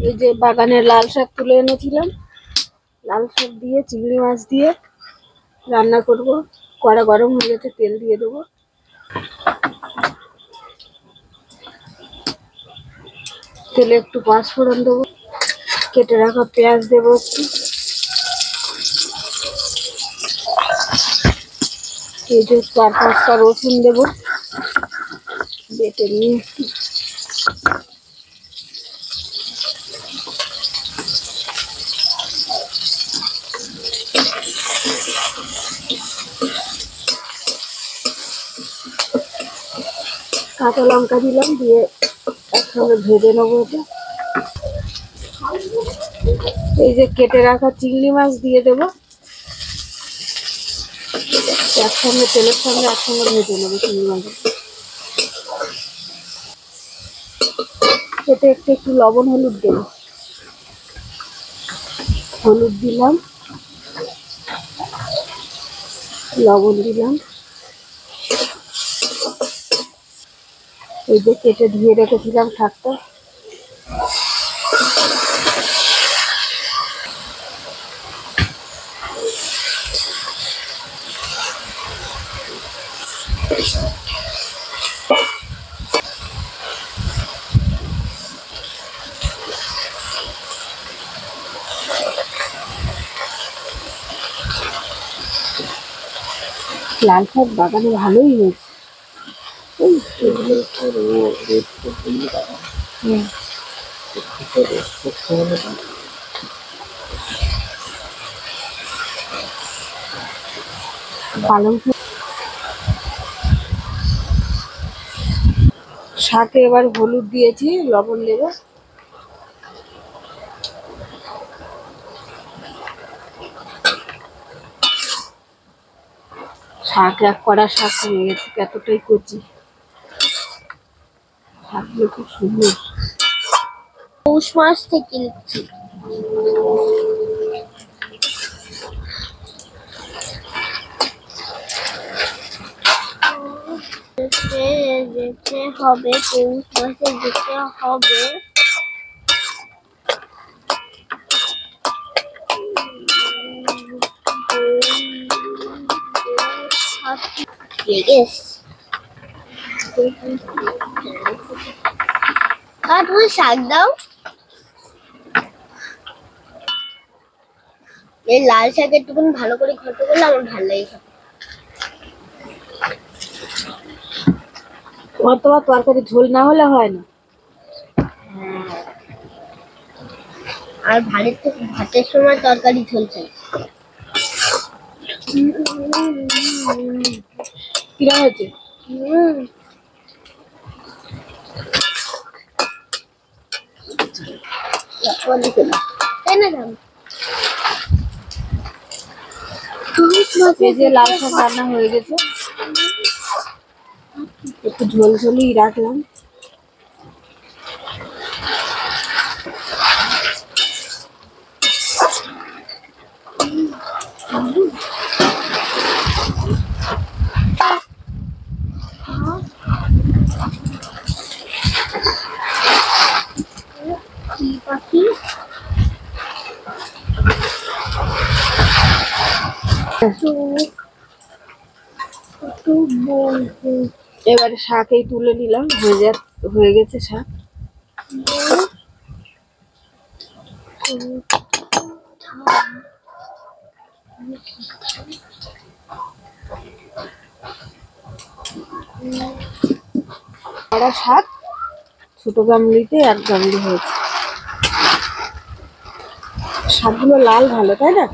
এই যে বাগানের লাল শাক তুলে এনেছিলাম, লাল শাক দিয়ে চিংড়ি মাছ দিয়ে রান্না করব। কড়া গরম হয়ে গেছে, তেল দিয়ে দেবো। তেলে একটু পাঁচফোড়ন দেবো, কেটে রাখা পেঁয়াজ দেবো একটু, এই যে 4-5টা রসুন দেবো বেটে নিয়ে। কাঁচা লঙ্কা দিলাম, দিয়ে একসঙ্গে ভেজে নেবো এটা। এই যে কেটে রাখা চিংড়ি মাছ দিয়ে দেবো, একসঙ্গে তেলের সঙ্গে একসঙ্গে ভেজে নেবো চিংড়ি মাছ। এতে একটু লবণ হলুদ দেবো, হলুদ দিলাম, লবণ দিলাম। এই যে কেটে ধুয়ে রেখেছিলাম শাকটা, লাল শাক বাগানে ভালোই হয়েছে। পালং শাকে এবার হলুদ দিয়েছি, লবণ দেবো। শাক এক কড়া শাক হয়ে গেছে, এতটাই কচি শাকগুলো, খুব সুন্দর। পৌষ মাস থেকে লিখছি। যেতে হবে, পৌষ মাসে যেতে হবে। তুমি শাক দাও, এই লাল শাক একটুকুন ভালো করে ঘন্ট করলে আমার ভালো লাগে। অতবার তরকারি ঝোল না হলে হয় না। আর ভাতের সময় তরকারি ঝোল চাই। কিরা হয়েছে? এই যে লাল শাক রান্না হয়ে গেছে, একটু ঝোল ঝোলই রাখলাম। এবারে শাকেই তুলে নিলাম, হয়ে গেছে শাক। শাক ছোট গামলিতে 1 গামলি হয়েছে। শাকগুলো লাল ভালো, তাই না?